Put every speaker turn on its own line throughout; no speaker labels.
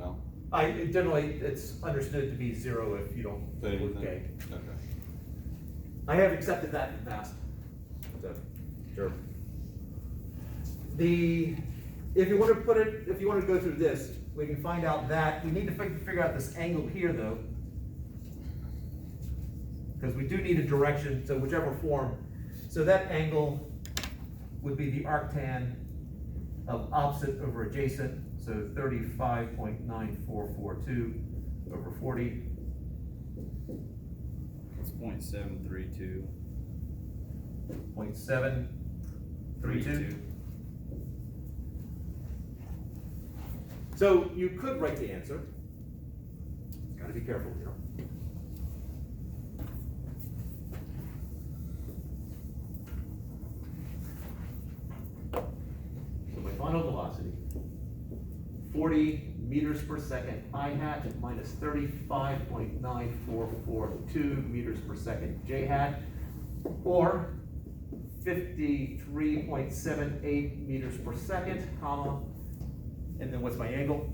No?
Generally, it's understood to be 0 if you don't
Say
include K.
anything? Okay.
I have accepted that in the past. So, sure. If you want to put it, if you want to go through this, we can find out that, we need to figure out this angle here though. Because we do need a direction, so whichever form. So that angle would be the arctan of opposite over adjacent, so 35.9442 over 40.
It's 0.732.
0.732. So you could write the answer. Got to be careful here. So my final velocity, 40 meters per second I hat minus 35.9442 meters per second J hat, or 53.78 meters per second, comma, and then what's my angle?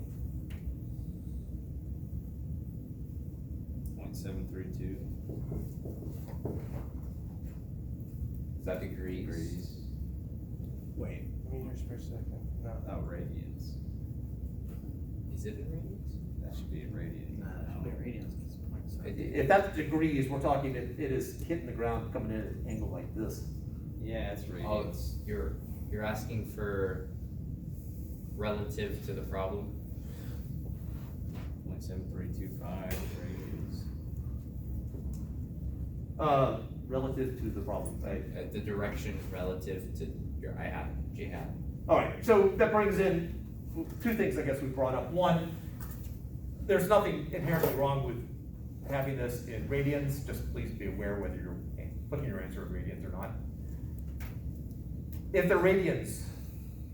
0.732.
Is that degrees?
Wait, meters per second, no.
Oh, radians.
Is it in radians?
That should be in radians.
No, it should be in radians. 'Cause it's 0.7.
If that's degrees, we're talking, it is hitting the ground, coming in at an angle like this.
Yeah, it's
Oh,
radians.
it's, you're asking for relative to the problem?
0.7325 radians.
Relative to the problem, right?
The direction relative to your I hat, J hat.
All right, so that brings in two things I guess we brought up. One, there's nothing inherently wrong with having this in radians, just please be aware whether you're putting your answer in radians or not. If they're radians,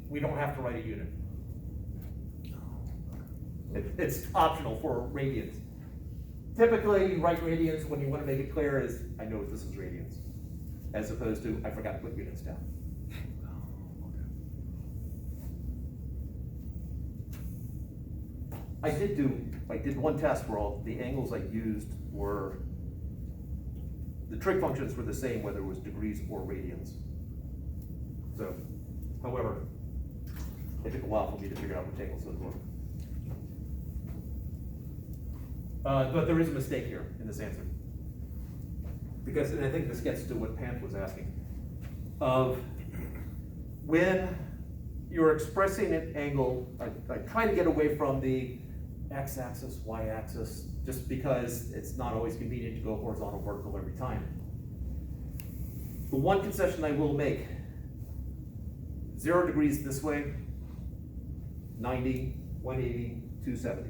we don't have to write a unit. It's optional for radians. Typically, you write radians when you want to make it clear as, I know this is radians, as opposed to, I forgot to put units down. I did one test where all the angles I used were, the trig functions were the same whether it was degrees or radians. So, however, it took a while for me to figure out which angles those were. But there is a mistake here in this answer. Because, and I think this gets to what Pant was asking, of when you're expressing an angle, I try to get away from the x-axis, y-axis, just because it's not always convenient to go horizontal, vertical every time. The one concession I will make, 0 degrees this way, 90, 180, 270,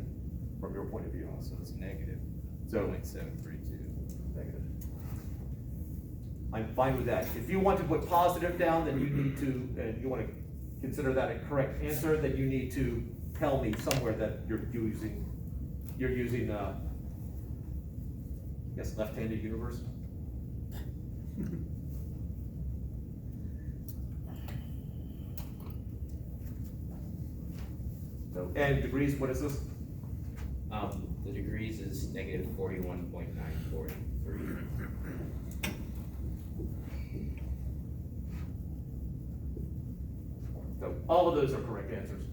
from your point of view.
So it's negative.
So,
0.732.
negative. I'm fine with that. If you want to put positive down, then you need to, and you want to consider that a correct answer, then you need to tell me somewhere that you're using, I guess, left-handed universe. So, and degrees, what is this?
The degrees is negative 41.943.
So all of those are correct answers.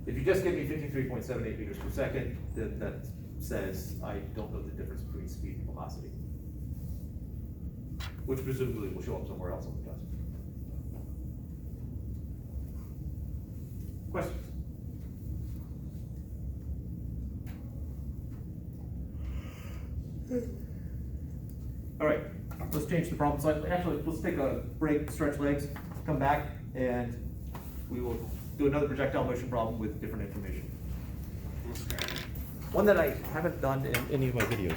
If you just give me 53.78 meters per second, then that says I don't know the difference between speed and velocity, which presumably will show up somewhere else on the test. Questions? All right, let's change the problem slightly. Actually, let's take a break, stretch legs, come back, and we will do another projectile motion problem with different information. One that I haven't done in any of my videos.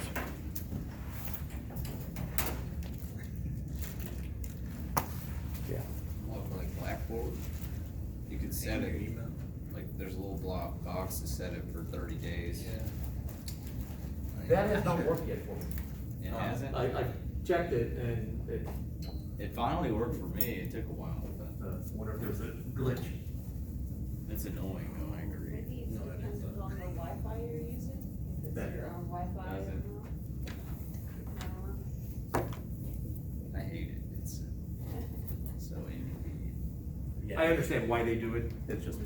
Yeah.
Well, for like Blackboard, you could set it, like, there's a little block box to set it for 30 days.
That has not worked yet for me.
It hasn't?
I checked it and it,
It finally worked for me. It took a while, but
wonder if there's a glitch.
it's annoying though, I agree.
No, it
Is
Then-
your own Wi-Fi
How's
or
it?
not?
I hate it, it's so inconvenient.
I understand why they do it, it's just,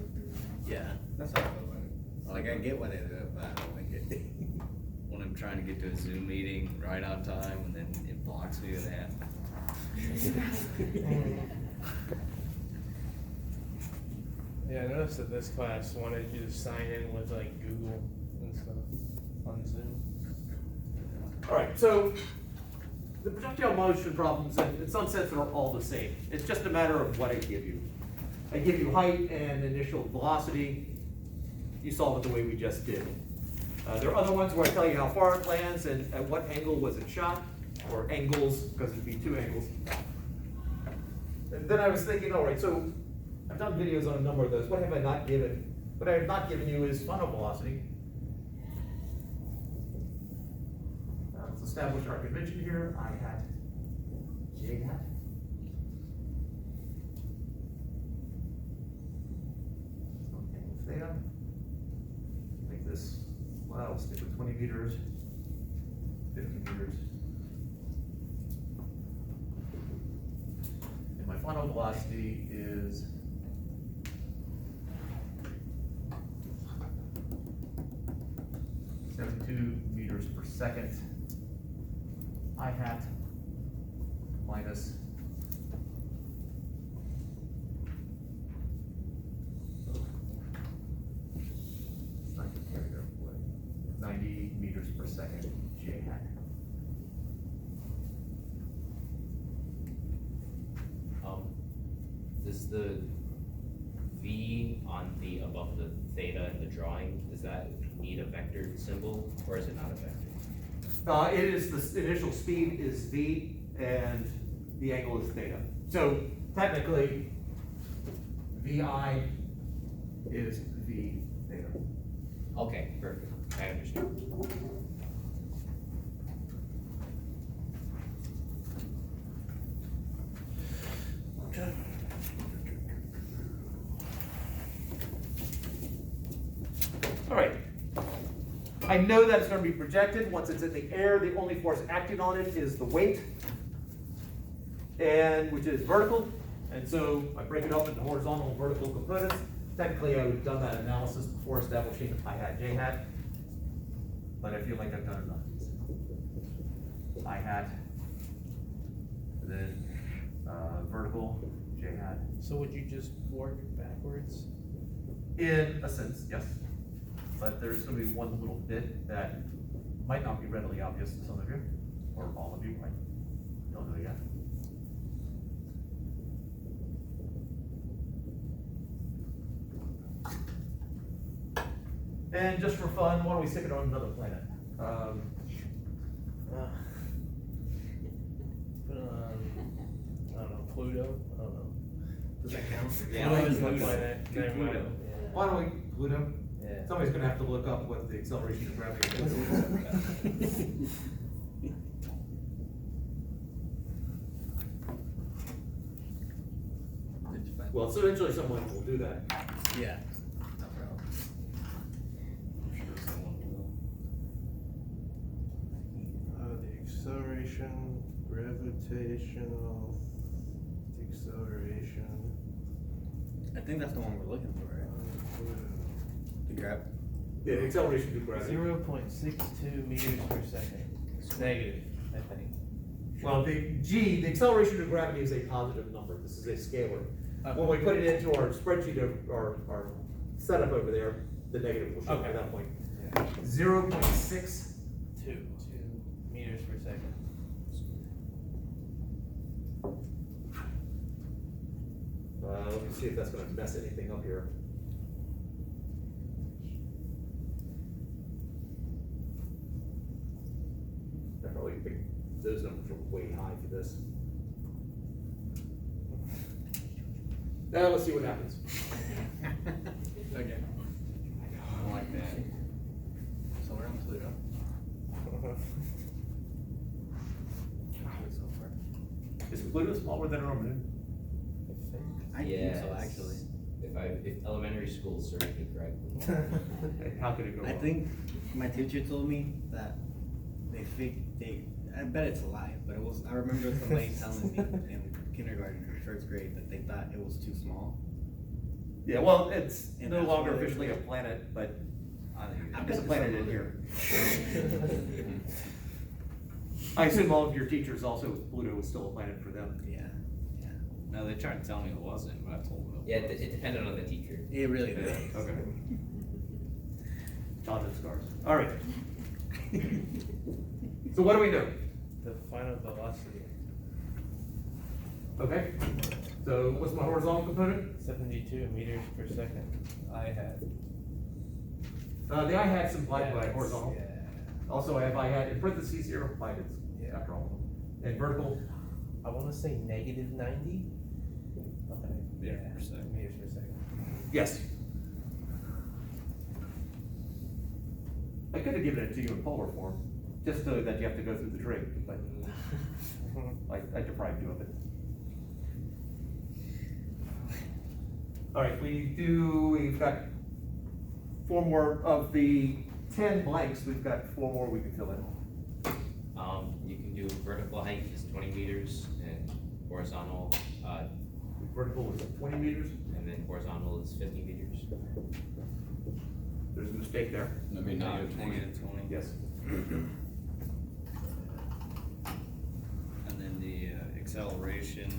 Yeah, that's how I feel about it. Like, I get why they do it, but I don't like it.
When I'm trying to get to a Zoom meeting right on time and then it blocks me with that.
Yeah, I noticed that this class wanted you to sign in with like Google and stuff on Zoom.
alright, so the projectile motion problems, in some sense, are all the same. It's just a matter of what I give you. I give you height and initial velocity. You solve it the way we just did. There are other ones where I tell you how far it lands and at what angle was it shot, or angles, because it'd be two angles. And then I was thinking, all right, so I've done videos on a number of those. What have I not given? What I have not given you is final velocity. Let's establish our convention here. I hat, J hat. Okay, theta. Make this, well, we'll stick with 20 meters, 50 meters. And my final velocity is meters per second. I hat minus it's not gonna carry their way. 90 meters per second J hat.
Does the V on the, above the theta in the drawing, does that need a vector symbol, or is it not a vector?
It is, the initial speed is V and the angle is theta. So technically, VI is V theta.
Okay, perfect, I understand.
All right. I know that it's gonna be projected. Once it's in the air, the only force acting on it is the weight, and which is vertical. And so I break it up into horizontal and vertical components. Technically, I would have done that analysis before establishing I hat, J hat. But I feel like I've done enough. I hat, and then vertical, J hat.
So would you just work backwards?
In a sense, yes. But there's gonna be one little bit that might not be readily obvious to some of you, or all of you, I don't know yet. And just for fun, why don't we stick it on another planet?
Put on, I don't know, Pluto? I don't know.
Does that count?
Yeah,
Pluto
I
is
like
the
Pluto.
planet.
Do
Never mind.
Pluto.
Yeah.
Why don't we, Pluto?
Yeah.
Somebody's gonna have to look up what the acceleration of gravity is. Well, so eventually someone will do that.
Yeah. No problem.
I'm sure someone will.
The acceleration, gravitational, deceleration.
I think that's the one we're looking for, right? The grab.
Yeah, the acceleration due to gravity.
0.62 meters per second. Negative, I think.
Well, the acceleration of gravity is a positive number. This is a scalar. When we put it into our spreadsheet of our setup over there, the negative will show up at that point. 0.6.
2 meters per second.
Let me see if that's gonna mess anything up here. I probably picked those numbers are way high for this. Now let's see what happens.
Okay.
I like that.
So we're on Pluto. So far.
Is Pluto smaller than our moon?
I think so,
Yes.
actually.
If if elementary schools serve me correctly.
How could it go
I
wrong?
think my teacher told me that I bet it's a lie, but I remember somebody telling me in kindergarten or first grade that they thought it was too small.
Yeah, well, it's
And
no
that's
longer
why they-
officially a planet, but
I
it's a planet in here.
I
I assume all of your teachers also, Pluto was still a planet for them.
Yeah, yeah.
No, they tried to tell me it wasn't, but I told them.
Yeah, it depended on the teacher.
It really does.
Okay. Childhood scars. All right. So what do we know?
The final velocity,
Okay. So what's my horizontal component?
72 meters per second. I had.
The I had implied by
Yeah,
horizontal.
Yeah.
Also, I have I had in parentheses here, implied it's
Yeah.
after all. And vertical,
I wanna say negative 90? Okay.
Meters per second.
Meters per second.
yes. I could have given it to you in polar form, just so that you have to go through the trig, but I deprived you of it. All right, we've got 4 more of the 10 blanks, we've got 4 more we can fill in.
You can do vertical height is 20 meters and horizontal,
Vertical is 20 meters,
and then horizontal is 50 meters.
there's a mistake there.
I mean, negative 20.
Yes.
And then the acceleration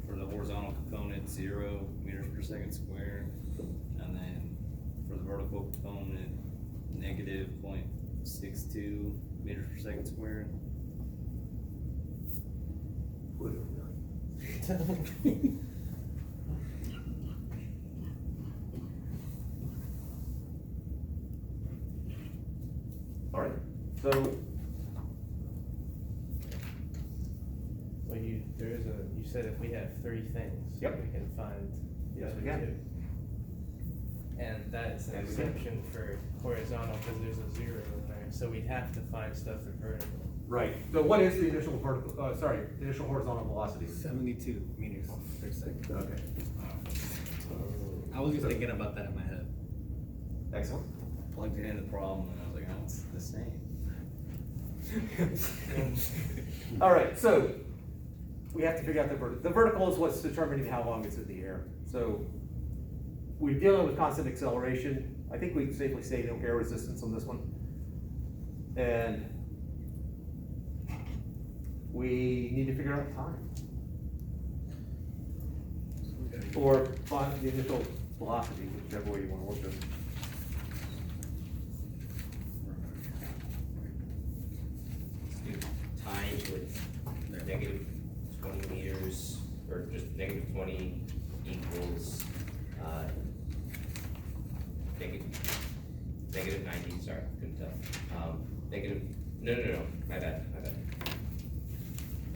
for the horizontal component, 0 meters per second squared. And then for the vertical component, negative 0.62 meters per second squared.
All right, so,
Well, you said if we have 3 things.
Yep.
We can find. the
Yes, we
other
can.
2. And that's an
And we can.
exception for horizontal, cause there's a 0 in there, so we'd have to find stuff for vertical.
right, so what is the initial initial horizontal velocity?
72 meters per second.
Okay,
I was just thinking about that in my head.
excellent.
Plugged it in the problem and I was like, oh, it's the same.
All right, so we have to figure out the vertical. The vertical is what's determining how long it's in the air. So we're dealing with constant acceleration. I think we can safely say no air resistance on this one. And we need to figure out time. Or find the initial velocity, whichever way you want to work this.
Times with negative 20 meters, or just negative 20 equals, negative 90, sorry, couldn't tell. No, my bad.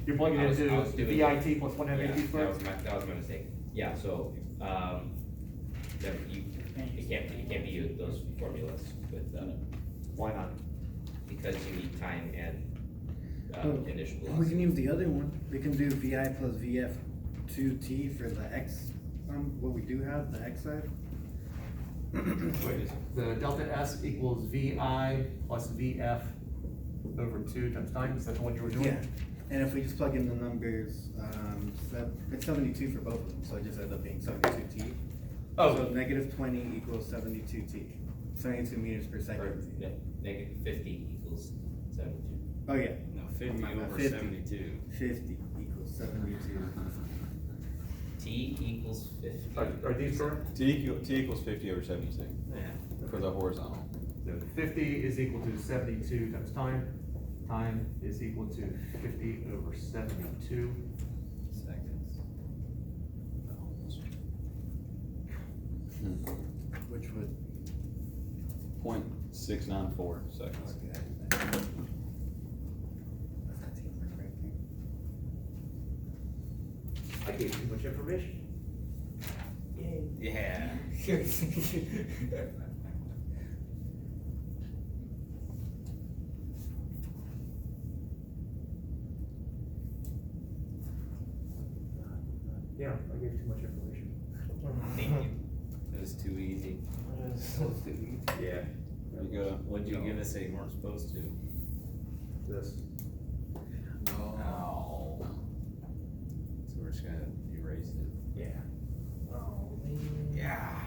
You're plugging
I was
into
doing-
VIT plus 1
Yeah,
MAT
that
squared?
was my mistake. Yeah, so, it can't be those formulas with,
Why not?
because you need time and, initial
We
velocity.
can use the other one. We can do VI plus VF2T for the X, what we do have, the X side.
Wait, the delta S equals VI plus VF over 2 times time, is that the one you were doing?
Yeah, and if we just plug in the numbers, it's 72 for both of them, so it just ends up being 72T.
Oh.
So negative 20 equals 72T, 72 meters per
Or,
second.
yeah, negative 50 equals 72.
Oh, yeah.
No, 50
My bad,
over
50.
72.
50 equals 72.
T equals 50.
Are these correct?
T equals 50 over 76
Yeah.
for the horizontal.
So 50 is equal to 72 times time. Time is equal to 50 over 72.
Seconds.
Which would,
0.694 seconds.
okay. That's not teamwork right there.
I gave too much information.
Yeah.
Yeah, I gave too much information.
Thank you.
was too easy.
Yeah. You go.
What'd you give us that you weren't supposed to?
This.
Oh. So we're just gonna erase it.
Yeah.
Oh,
Yeah.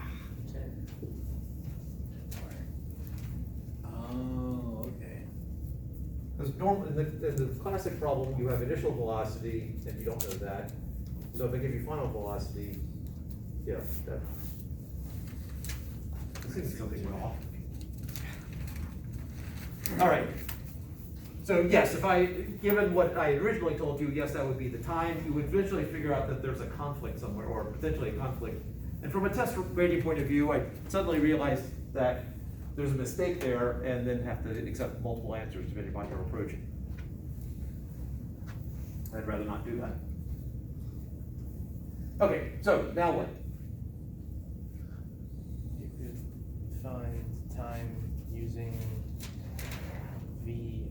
Oh, okay.
Because normally, in the classic problem, you have initial velocity, and you don't know that. So if I give you final velocity, yeah, that. Seems something went off. All right. So yes, given what I originally told you, yes, that would be the time. You would eventually figure out that there's a conflict somewhere, or potentially a conflict. And from a test grading point of view, I suddenly realized that there's a mistake there, and then have to accept multiple answers depending upon your approach. I'd rather not do that. Okay, so now what?
You could find time using V.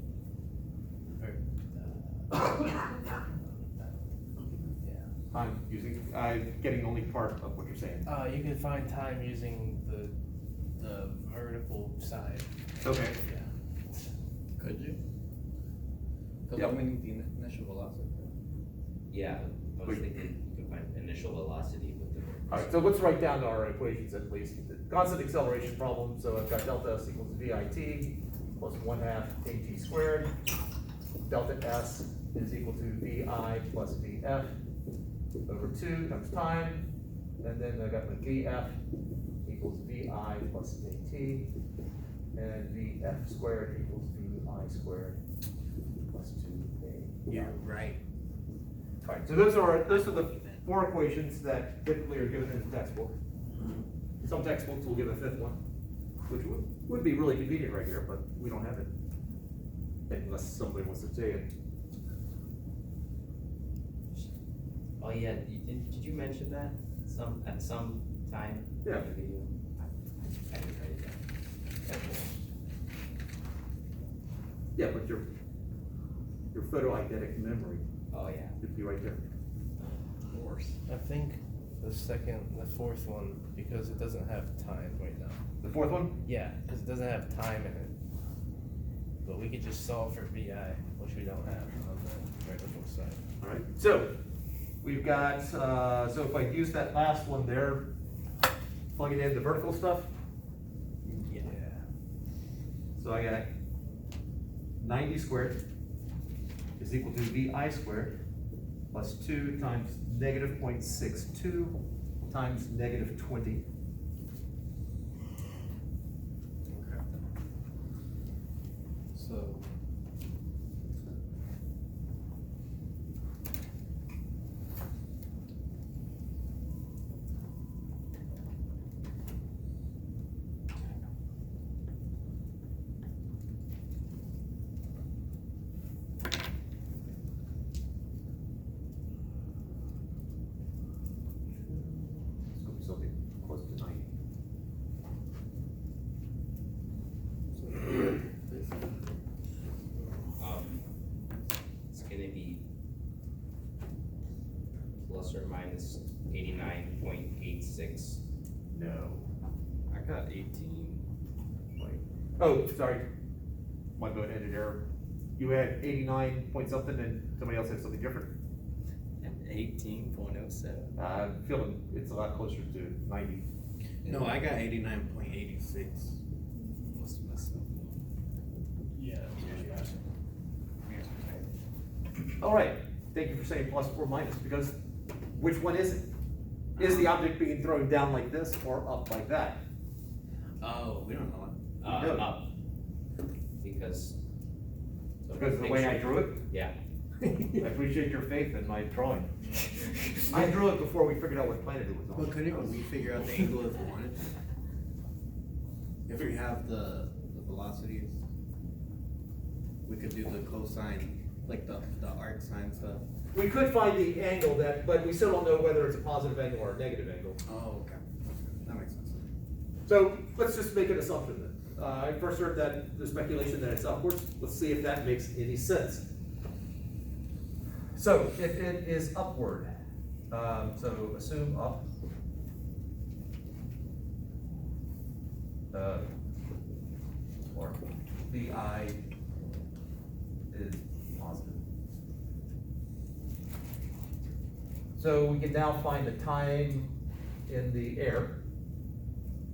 Yeah.
I'm getting only part of what you're saying.
You could find time using the vertical side.
Okay.
Yeah.
Could you? Cause
Yep.
we need the initial velocity.
Yeah, I was
Wait.
thinking you could find initial velocity with the.
All right, so let's write down our equations at least. Constant acceleration problem, so I've got delta S equals VIT plus 1/2 AT squared. Delta S is equal to VI plus VF over 2 times time. And then I've got my VF equals VI plus AT. And VF squared equals VI squared plus 2A.
Yeah, right.
All right, so those are the 4 equations that typically are given in the textbook. Some textbooks will give a 5th one, which would be really convenient right here, but we don't have it. Unless somebody wants to say it.
Oh yeah, did you mention that at some time? in
Yeah.
the video? I didn't write it down.
Yeah, but your photoeidetic memory
Oh yeah.
should be right there.
Of course.
I think the fourth one, because it doesn't have time right now.
The 4th one?
Yeah, because it doesn't have time in it. But we could just solve for VI, which we don't have on the vertical side.
All right, so we've got, so if I use that last one there, plug it in the vertical stuff,
Yeah.
so I got 90 squared is equal to VI squared plus 2 times negative 0.62 times negative 20.
Okay. So.
It's gonna be something close to 90.
It's gonna be plus or minus 89.86.
No.
I got 18.
Oh, sorry. My bad, ended error. You had 89 point something and somebody else had something different.
And 18.07.
I'm feeling it's a lot closer to 90.
No, I got 89.86.
Must have messed up.
Yeah.
All right, thank you for saying plus or minus, because which one is it? Is the object being thrown down like this or up like that?
Oh, we don't know it.
No.
Up. Because.
Because of the way I drew it?
Yeah.
I appreciate your faith in my drawing. I drew it before we figured out what planet it was
But
on.
couldn't we figure out the angle if we wanted to? If we have the velocities, we could do the cosine, like the arc sine stuff.
We could find the angle but we still don't know whether it's a positive angle or a negative angle.
Oh, okay. That makes sense.
So let's just make an assumption then. I first heard the speculation that it's upwards. Let's see if that makes any sense. So if it is upward, so assume up. or VI is positive. So we can now find the time in the air.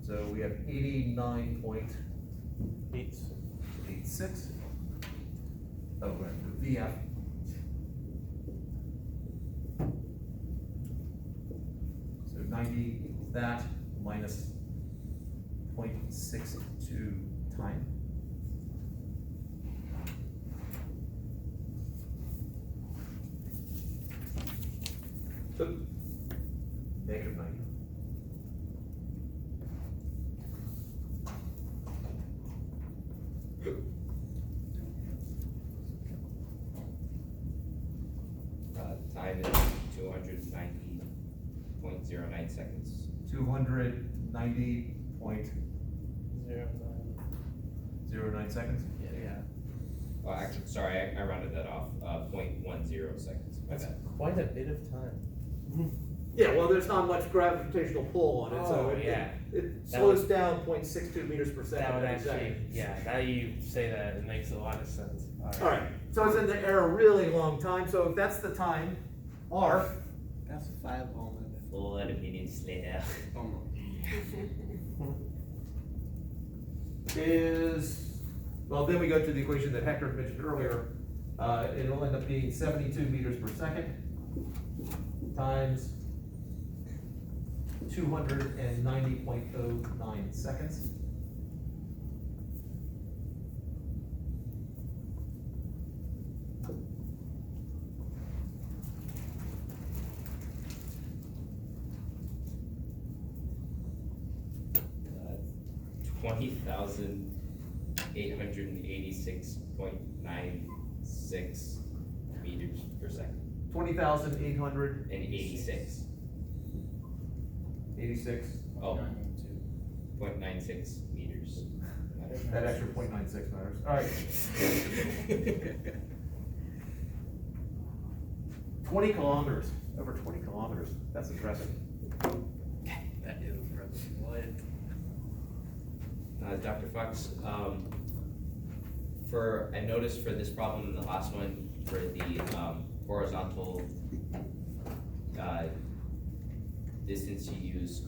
So we have 89.86. Oh, right, the VF. So 90 equals that minus 0.62 time. So, negative 90.
Time is 290.09 seconds.
290.09 seconds?
Yeah.
Well, actually, sorry, I rounded that off, 0.10 seconds, my
That's
bad.
quite a bit of time.
Yeah, well, there's not much gravitational pull on it, so
Oh,
it,
yeah.
it
That
slows
would-
down 0.62 meters per second.
That would
every
actually,
second.
yeah, now you say that, it makes a lot of sense.
Alright, so it's in the air a really long time, so if that's the time, R
That's 5 almost.
4 minutes later.
Almost.
is, well, then we go to the equation that Hector mentioned earlier. It'll end up being 72 meters per second times 290.09 seconds.
Uh, 20,886.96 meters per second.
20,886.
And 86. Oh. 0.96 meters.
That extra 0.96 matters. Alright. 20 kilometers, over 20 kilometers. That's impressive.
That is impressive. What?
Dr. Fox, I noticed for this problem in the last one, for the, horizontal, distance you use